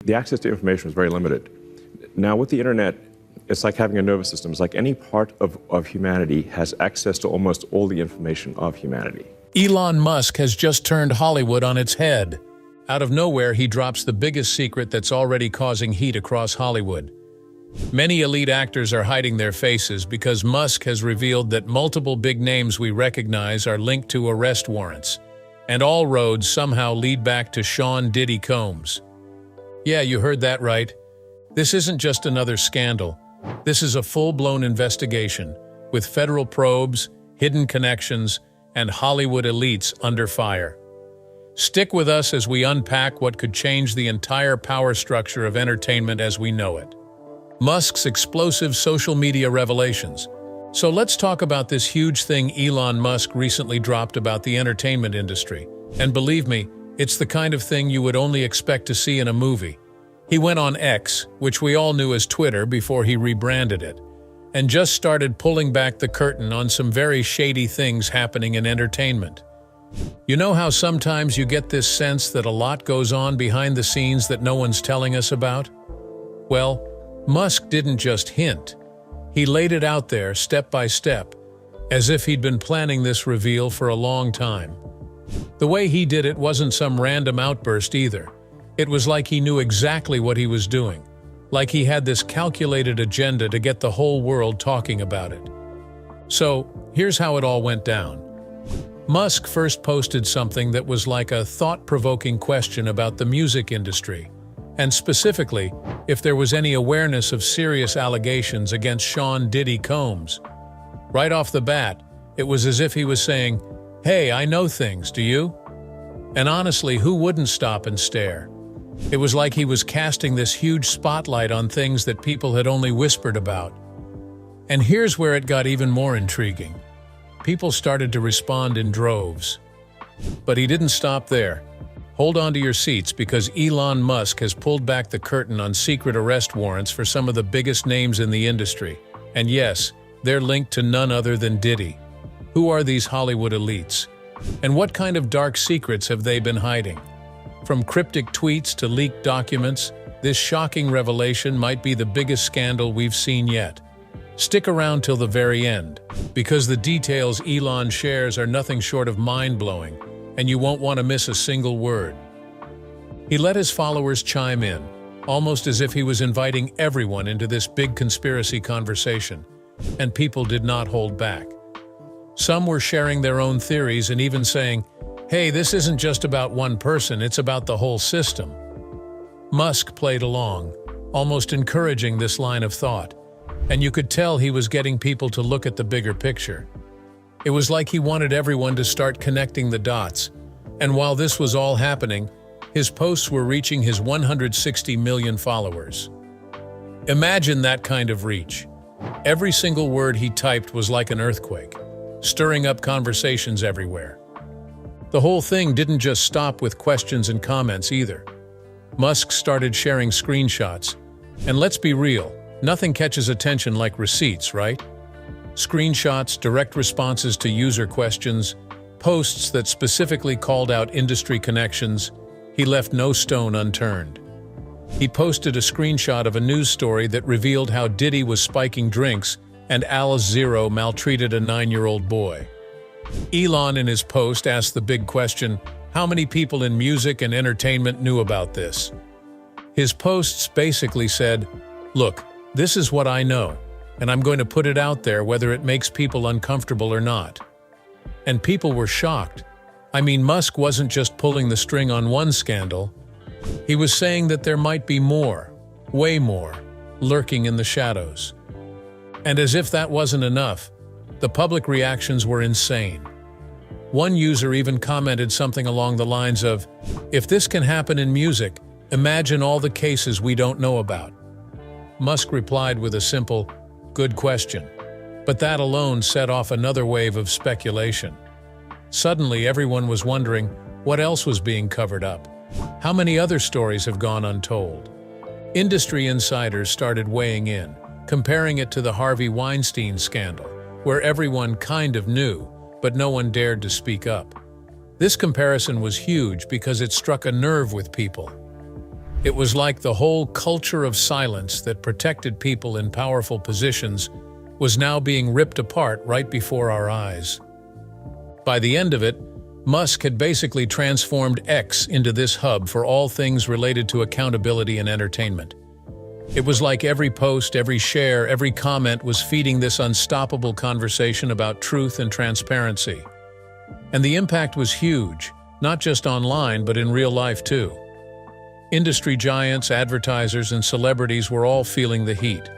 The access to information was very limited. Now with the internet, it's like having a nervous system. It's like any part of humanity has access to almost all the information of humanity. Elon Musk has just turned Hollywood on its head. Out of nowhere, he drops the biggest secret that's already causing heat across Hollywood. Many elite actors are hiding their faces because Musk has revealed that multiple big names we recognize are linked to arrest warrants. And all roads somehow lead back to Sean Diddy Combs. Yeah, you heard that right. This isn't just another scandal. This is a full-blown investigation, with federal probes, hidden connections, and Hollywood elites under fire. Stick with us as we unpack what could change the entire power structure of entertainment as we know it. Musk's explosive social media revelations. So let's talk about this huge thing Elon Musk recently dropped about the entertainment industry. And believe me, it's the kind of thing you would only expect to see in a movie. He went on X, which we all knew as Twitter before he rebranded it, and just started pulling back the curtain on some very shady things happening in entertainment. You know how sometimes you get this sense that a lot goes on behind the scenes that no one's telling us about? Well, Musk didn't just hint. He laid it out there step by step, as if he'd been planning this reveal for a long time. The way he did it wasn't some random outburst either. It was like he knew exactly what he was doing, like he had this calculated agenda to get the whole world talking about it. So, here's how it all went down. Musk first posted something that was like a thought-provoking question about the music industry, and specifically, if there was any awareness of serious allegations against Sean Diddy Combs. Right off the bat, it was as if he was saying, "Hey, I know things, do you?" And honestly, who wouldn't stop and stare? It was like he was casting this huge spotlight on things that people had only whispered about. And here's where it got even more intriguing. People started to respond in droves. But he didn't stop there. Hold on to your seats because Elon Musk has pulled back the curtain on secret arrest warrants for some of the biggest names in the industry. And yes, they're linked to none other than Diddy. Who are these Hollywood elites? And what kind of dark secrets have they been hiding? From cryptic tweets to leaked documents, this shocking revelation might be the biggest scandal we've seen yet. Stick around till the very end, because the details Elon shares are nothing short of mind-blowing, and you won't want to miss a single word. He let his followers chime in, almost as if he was inviting everyone into this big conspiracy conversation, and people did not hold back. Some were sharing their own theories and even saying, "Hey, this isn't just about one person, it's about the whole system." Musk played along, almost encouraging this line of thought, and you could tell he was getting people to look at the bigger picture. It was like he wanted everyone to start connecting the dots, and while this was all happening, his posts were reaching his 160 million followers. Imagine that kind of reach. Every single word he typed was like an earthquake, stirring up conversations everywhere. The whole thing didn't just stop with questions and comments either. Musk started sharing screenshots. And let's be real, nothing catches attention like receipts, right? Screenshots, direct responses to user questions, posts that specifically called out industry connections. He left no stone unturned. He posted a screenshot of a news story that revealed how Diddy was spiking drinks and Alice Zero maltreated a 9-year-old boy. Elon in his post asked the big question, how many people in music and entertainment knew about this? His posts basically said, "Look, this is what I know, and I'm going to put it out there whether it makes people uncomfortable or not." And people were shocked. I mean, Musk wasn't just pulling the string on one scandal. He was saying that there might be more, way more, lurking in the shadows. And as if that wasn't enough, the public reactions were insane. One user even commented something along the lines of, "If this can happen in music, imagine all the cases we don't know about." Musk replied with a simple, "Good question." But that alone set off another wave of speculation. Suddenly, everyone was wondering what else was being covered up. How many other stories have gone untold? Industry insiders started weighing in, comparing it to the Harvey Weinstein scandal, where everyone kind of knew, but no one dared to speak up. This comparison was huge because it struck a nerve with people. It was like the whole culture of silence that protected people in powerful positions was now being ripped apart right before our eyes. By the end of it, Musk had basically transformed X into this hub for all things related to accountability and entertainment. It was like every post, every share, every comment was feeding this unstoppable conversation about truth and transparency. And the impact was huge, not just online, but in real life too. Industry giants, advertisers, and celebrities were all feeling the heat.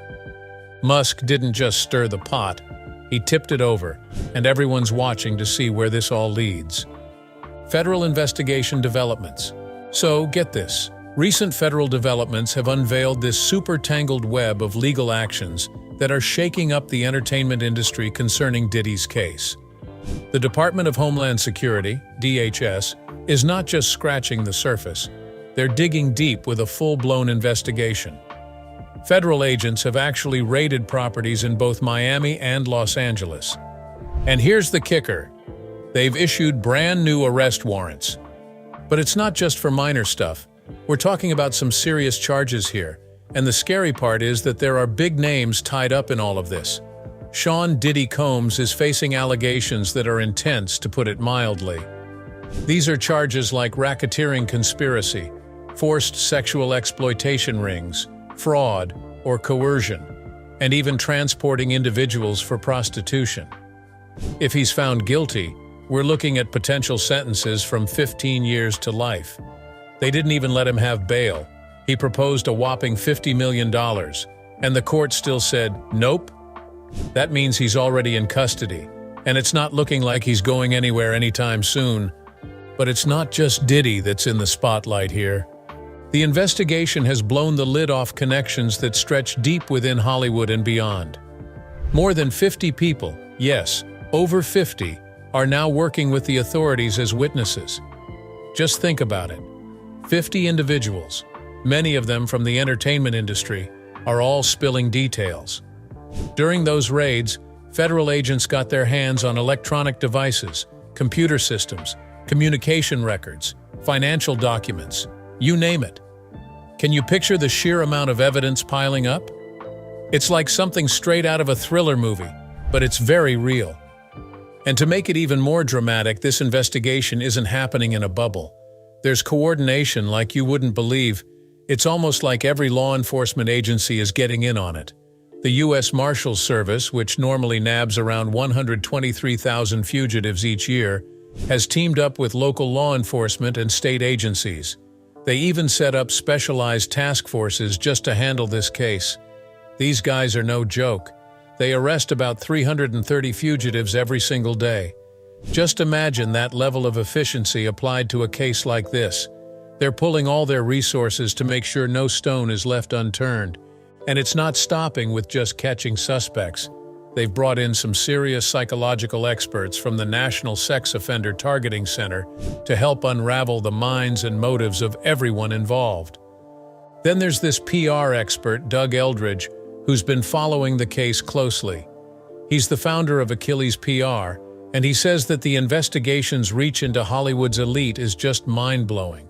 Musk didn't just stir the pot, he tipped it over, and everyone's watching to see where this all leads. Federal investigation developments. So, get this. Recent federal developments have unveiled this super tangled web of legal actions that are shaking up the entertainment industry concerning Diddy's case. The Department of Homeland Security, DHS, is not just scratching the surface. They're digging deep with a full-blown investigation. Federal agents have actually raided properties in both Miami and Los Angeles. And here's the kicker. They've issued brand new arrest warrants. But it's not just for minor stuff. We're talking about some serious charges here. And the scary part is that there are big names tied up in all of this. Sean "Diddy" Combs is facing allegations that are intense, to put it mildly. These are charges like racketeering conspiracy, forced sexual exploitation rings, fraud, or coercion, and even transporting individuals for prostitution. If he's found guilty, we're looking at potential sentences from 15 years to life. They didn't even let him have bail. He proposed a whopping $50 million, and the court still said, nope. That means he's already in custody, and it's not looking like he's going anywhere anytime soon. But it's not just Diddy that's in the spotlight here. The investigation has blown the lid off connections that stretch deep within Hollywood and beyond. More than 50 people, yes, over 50, are now working with the authorities as witnesses. Just think about it. 50 individuals, many of them from the entertainment industry, are all spilling details. During those raids, federal agents got their hands on electronic devices, computer systems, communication records, financial documents, you name it. Can you picture the sheer amount of evidence piling up? It's like something straight out of a thriller movie, but it's very real. And to make it even more dramatic, this investigation isn't happening in a bubble. There's coordination like you wouldn't believe. It's almost like every law enforcement agency is getting in on it. The U.S. Marshals Service, which normally nabs around 123,000 fugitives each year, has teamed up with local law enforcement and state agencies. They even set up specialized task forces just to handle this case. These guys are no joke. They arrest about 330 fugitives every single day. Just imagine that level of efficiency applied to a case like this. They're pulling all their resources to make sure no stone is left unturned. And it's not stopping with just catching suspects. They've brought in some serious psychological experts from the National Sex Offender Targeting Center to help unravel the minds and motives of everyone involved. Then there's this PR expert, Doug Eldridge, who's been following the case closely. He's the founder of Achilles PR, and he says that the investigation's reach into Hollywood's elite is just mind-blowing.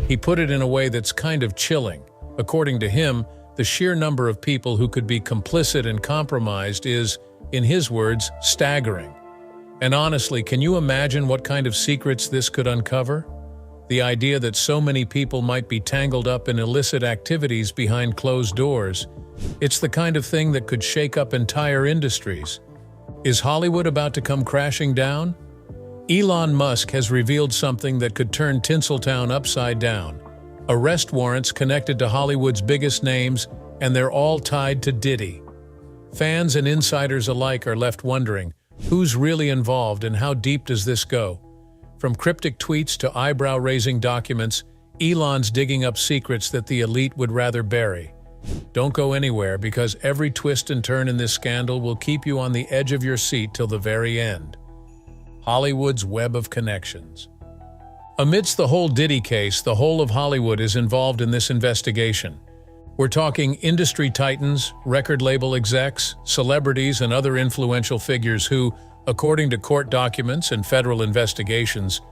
He put it in a way that's kind of chilling. According to him, the sheer number of people who could be complicit and compromised is, in his words, staggering. And honestly, can you imagine what kind of secrets this could uncover? The idea that so many people might be tangled up in illicit activities behind closed doors, it's the kind of thing that could shake up entire industries. Is Hollywood about to come crashing down? Elon Musk has revealed something that could turn Tinseltown upside down. Arrest warrants connected to Hollywood's biggest names, and they're all tied to Diddy. Fans and insiders alike are left wondering, who's really involved and how deep does this go? From cryptic tweets to eyebrow-raising documents, Elon's digging up secrets that the elite would rather bury. Don't go anywhere, because every twist and turn in this scandal will keep you on the edge of your seat till the very end. Hollywood's web of connections. Amidst the whole Diddy case, the whole of Hollywood is involved in this investigation. We're talking industry titans, record label execs, celebrities, and other influential figures who, according to court documents and federal investigations,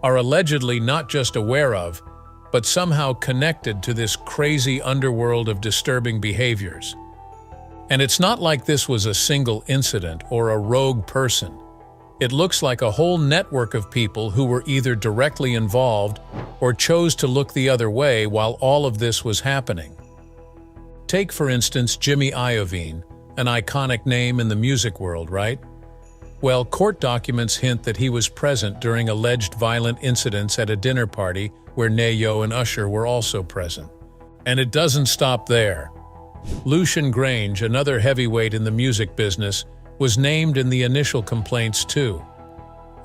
are allegedly not just aware of, but somehow connected to this crazy underworld of disturbing behaviors. And it's not like this was a single incident or a rogue person. It looks like a whole network of people who were either directly involved or chose to look the other way while all of this was happening. Take, for instance, Jimmy Iovine, an iconic name in the music world, right? Well, court documents hint that he was present during alleged violent incidents at a dinner party where Nayo and Usher were also present. And it doesn't stop there. Lucian Grange, another heavyweight in the music business, was named in the initial complaints too.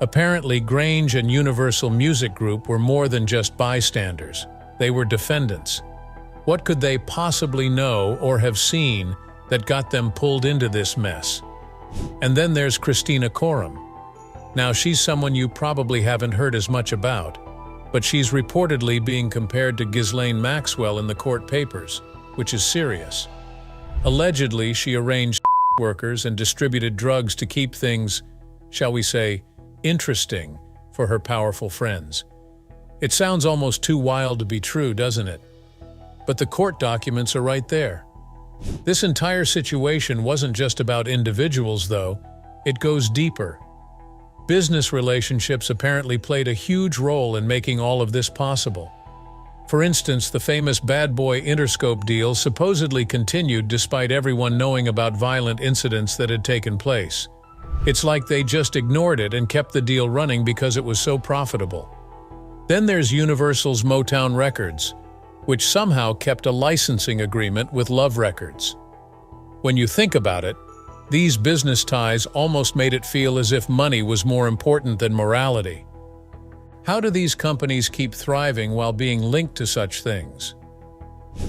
Apparently, Grange and Universal Music Group were more than just bystanders. They were defendants. What could they possibly know or have seen that got them pulled into this mess? And then there's Christina Coram. Now, she's someone you probably haven't heard as much about, but she's reportedly being compared to Ghislaine Maxwell in the court papers, which is serious. Allegedly, she arranged workers and distributed drugs to keep things, shall we say, interesting for her powerful friends. It sounds almost too wild to be true, doesn't it? But the court documents are right there. This entire situation wasn't just about individuals, though. It goes deeper. Business relationships apparently played a huge role in making all of this possible. For instance, the famous Bad Boy Interscope deal supposedly continued despite everyone knowing about violent incidents that had taken place. It's like they just ignored it and kept the deal running because it was so profitable. Then there's Universal's Motown Records, which somehow kept a licensing agreement with Love Records. When you think about it, these business ties almost made it feel as if money was more important than morality. How do these companies keep thriving while being linked to such things?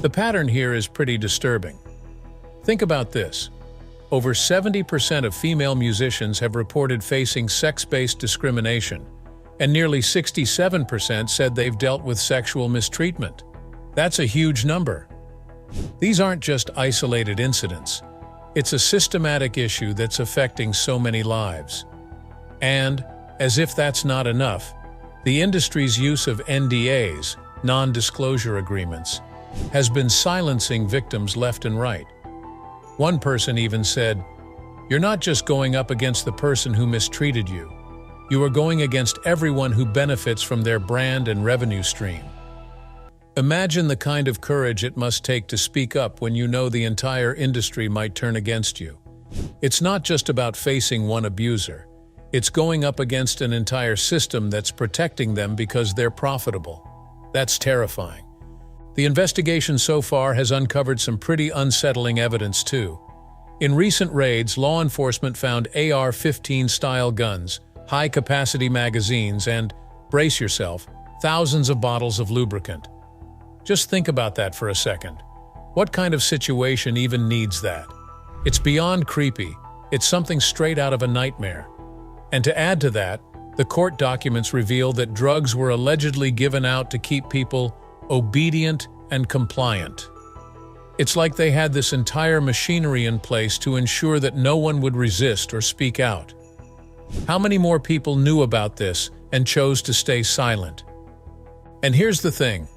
The pattern here is pretty disturbing. Think about this. Over 70% of female musicians have reported facing sex-based discrimination, and nearly 67% said they've dealt with sexual mistreatment. That's a huge number. These aren't just isolated incidents. It's a systematic issue that's affecting so many lives. And, as if that's not enough, the industry's use of NDAs, non-disclosure agreements, has been silencing victims left and right. One person even said, "You're not just going up against the person who mistreated you. You are going against everyone who benefits from their brand and revenue stream." Imagine the kind of courage it must take to speak up when you know the entire industry might turn against you. It's not just about facing one abuser. It's going up against an entire system that's protecting them because they're profitable. That's terrifying. The investigation so far has uncovered some pretty unsettling evidence too. In recent raids, law enforcement found AR-15-style guns, high-capacity magazines, and, brace yourself, thousands of bottles of lubricant. Just think about that for a second. What kind of situation even needs that? It's beyond creepy. It's something straight out of a nightmare. And to add to that, the court documents reveal that drugs were allegedly given out to keep people obedient and compliant. It's like they had this entire machinery in place to ensure that no one would resist or speak out. How many more people knew about this and chose to stay silent? And here's the thing.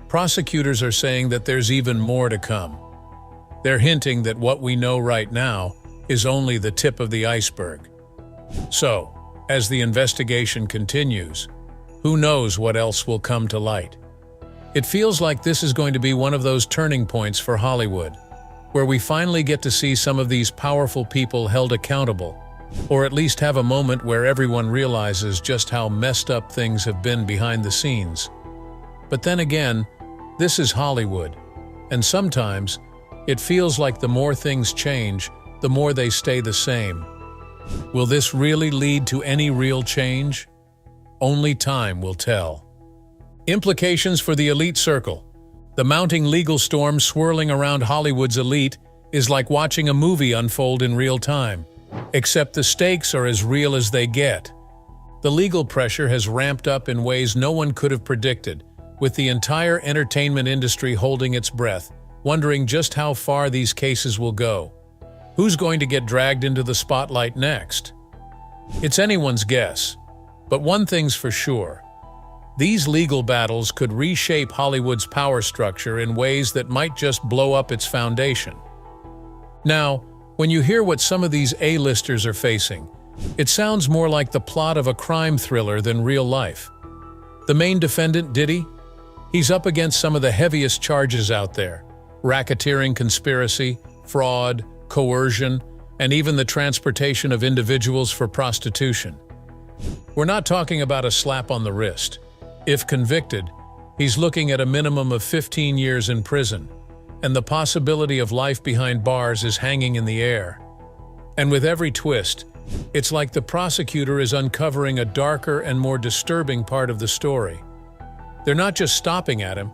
Prosecutors are saying that there's even more to come. They're hinting that what we know right now is only the tip of the iceberg. So, as the investigation continues, who knows what else will come to light? It feels like this is going to be one of those turning points for Hollywood, where we finally get to see some of these powerful people held accountable, or at least have a moment where everyone realizes just how messed up things have been behind the scenes. But then again, this is Hollywood, and sometimes it feels like the more things change, the more they stay the same. Will this really lead to any real change? Only time will tell. Implications for the elite circle. The mounting legal storm swirling around Hollywood's elite is like watching a movie unfold in real time, except the stakes are as real as they get. The legal pressure has ramped up in ways no one could have predicted, with the entire entertainment industry holding its breath, wondering just how far these cases will go. Who's going to get dragged into the spotlight next? It's anyone's guess. But one thing's for sure. These legal battles could reshape Hollywood's power structure in ways that might just blow up its foundation. Now, when you hear what some of these A-listers are facing, it sounds more like the plot of a crime thriller than real life. The main defendant, Diddy, he's up against some of the heaviest charges out there: racketeering, conspiracy, fraud, coercion, and even the transportation of individuals for prostitution. We're not talking about a slap on the wrist. If convicted, he's looking at a minimum of 15 years in prison, and the possibility of life behind bars is hanging in the air. And with every twist, it's like the prosecutor is uncovering a darker and more disturbing part of the story. They're not just stopping at him,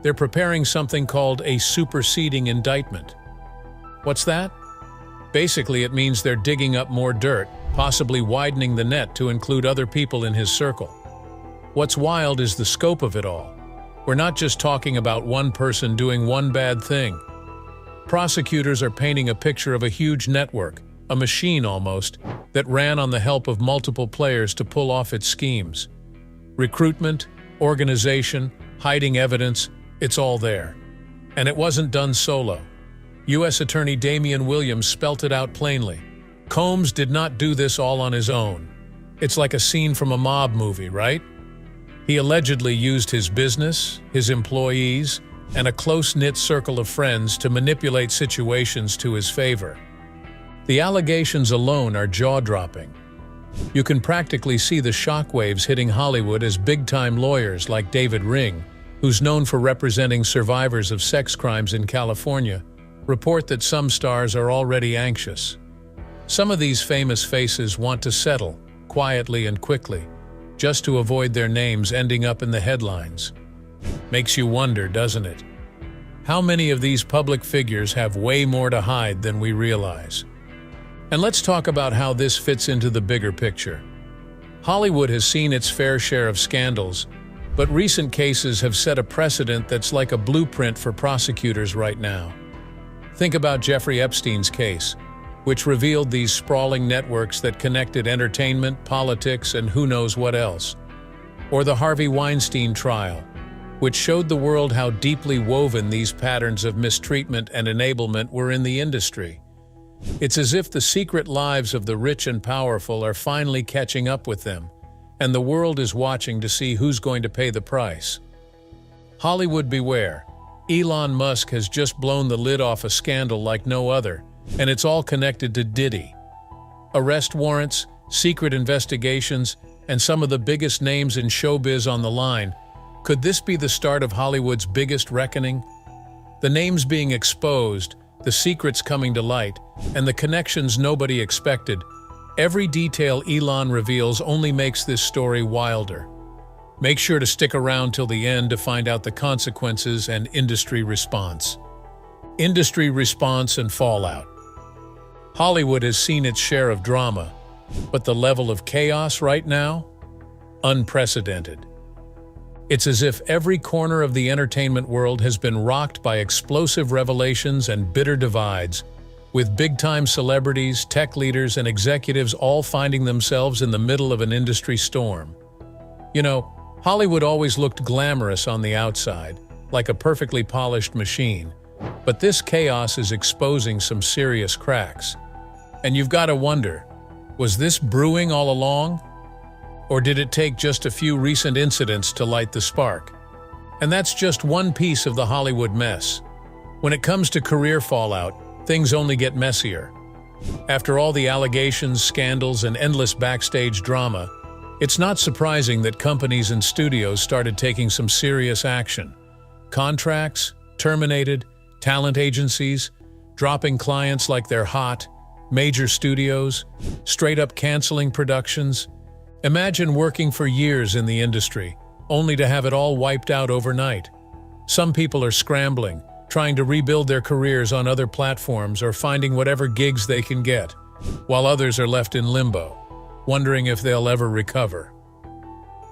they're preparing something called a superseding indictment. What's that? Basically, it means they're digging up more dirt, possibly widening the net to include other people in his circle. What's wild is the scope of it all. We're not just talking about one person doing one bad thing. Prosecutors are painting a picture of a huge network, a machine almost, that ran on the help of multiple players to pull off its schemes. Recruitment, organization, hiding evidence, it's all there. And it wasn't done solo. U.S. Attorney Damian Williams spelt it out plainly. Combs did not do this all on his own. It's like a scene from a mob movie, right? He allegedly used his business, his employees, and a close-knit circle of friends to manipulate situations to his favor. The allegations alone are jaw-dropping. You can practically see the shockwaves hitting Hollywood as big-time lawyers like David Ring, who's known for representing survivors of sex crimes in California, report that some stars are already anxious. Some of these famous faces want to settle, quietly and quickly, just to avoid their names ending up in the headlines. Makes you wonder, doesn't it? How many of these public figures have way more to hide than we realize? And let's talk about how this fits into the bigger picture. Hollywood has seen its fair share of scandals, but recent cases have set a precedent that's like a blueprint for prosecutors right now. Think about Jeffrey Epstein's case, which revealed these sprawling networks that connected entertainment, politics, and who knows what else. Or the Harvey Weinstein trial, which showed the world how deeply woven these patterns of mistreatment and enablement were in the industry. It's as if the secret lives of the rich and powerful are finally catching up with them, and the world is watching to see who's going to pay the price. Hollywood beware. Elon Musk has just blown the lid off a scandal like no other, and it's all connected to Diddy. Arrest warrants, secret investigations, and some of the biggest names in showbiz on the line. Could this be the start of Hollywood's biggest reckoning? The names being exposed, the secrets coming to light, and the connections nobody expected. Every detail Elon reveals only makes this story wilder. Make sure to stick around till the end to find out the consequences and industry response. Industry response and fallout. Hollywood has seen its share of drama, but the level of chaos right now? Unprecedented. It's as if every corner of the entertainment world has been rocked by explosive revelations and bitter divides, with big-time celebrities, tech leaders, and executives all finding themselves in the middle of an industry storm. You know, Hollywood always looked glamorous on the outside, like a perfectly polished machine, but this chaos is exposing some serious cracks. And you've got to wonder, was this brewing all along? Or did it take just a few recent incidents to light the spark? And that's just one piece of the Hollywood mess. When it comes to career fallout, things only get messier. After all the allegations, scandals, and endless backstage drama, it's not surprising that companies and studios started taking some serious action. Contracts terminated, talent agencies dropping clients like they're hot, major studios straight up canceling productions. Imagine working for years in the industry, only to have it all wiped out overnight. Some people are scrambling, trying to rebuild their careers on other platforms or finding whatever gigs they can get, while others are left in limbo, wondering if they'll ever recover.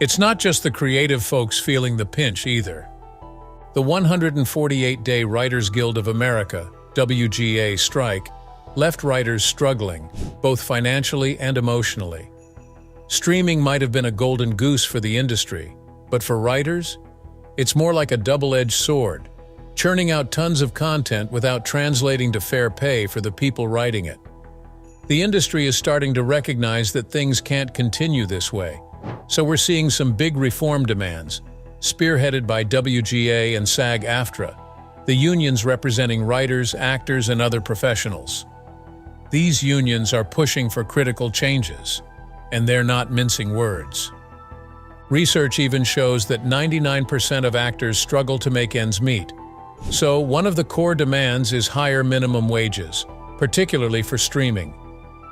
It's not just the creative folks feeling the pinch either. The 148-day Writers Guild of America, WGA strike, left writers struggling, both financially and emotionally. Streaming might have been a golden goose for the industry, But for writers, it's more like a double-edged sword, churning out tons of content without translating to fair pay for the people writing it. The industry is starting to recognize that things can't continue this way, so we're seeing some big reform demands, spearheaded by WGA and SAG-AFTRA, the unions representing writers, actors, and other professionals. These unions are pushing for critical changes, and they're not mincing words. Research even shows that 99% of actors struggle to make ends meet. So, one of the core demands is higher minimum wages, particularly for streaming.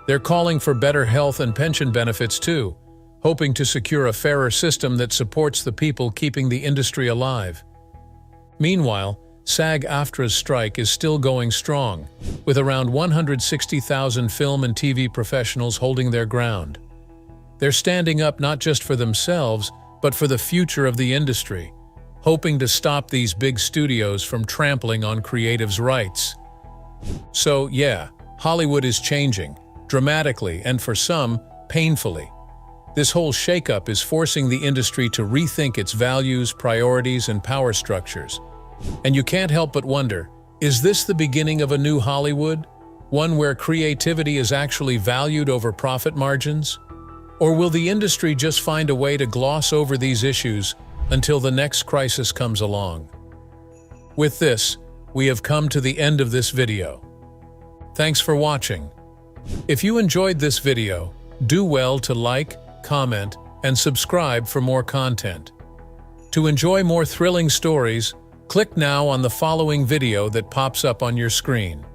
They're calling for better health and pension benefits too, hoping to secure a fairer system that supports the people keeping the industry alive. Meanwhile, SAG-AFTRA's strike is still going strong, with around 160,000 film and TV professionals holding their ground. They're standing up not just for themselves, but for the future of the industry, hoping to stop these big studios from trampling on creatives' rights. So, yeah, Hollywood is changing, dramatically and for some, painfully. This whole shakeup is forcing the industry to rethink its values, priorities, and power structures. And you can't help but wonder, is this the beginning of a new Hollywood? One where creativity is actually valued over profit margins? Or will the industry just find a way to gloss over these issues until the next crisis comes along? With this, we have come to the end of this video. Thanks for watching. If you enjoyed this video, do well to like, comment, and subscribe for more content. To enjoy more thrilling stories, click now on the following video that pops up on your screen.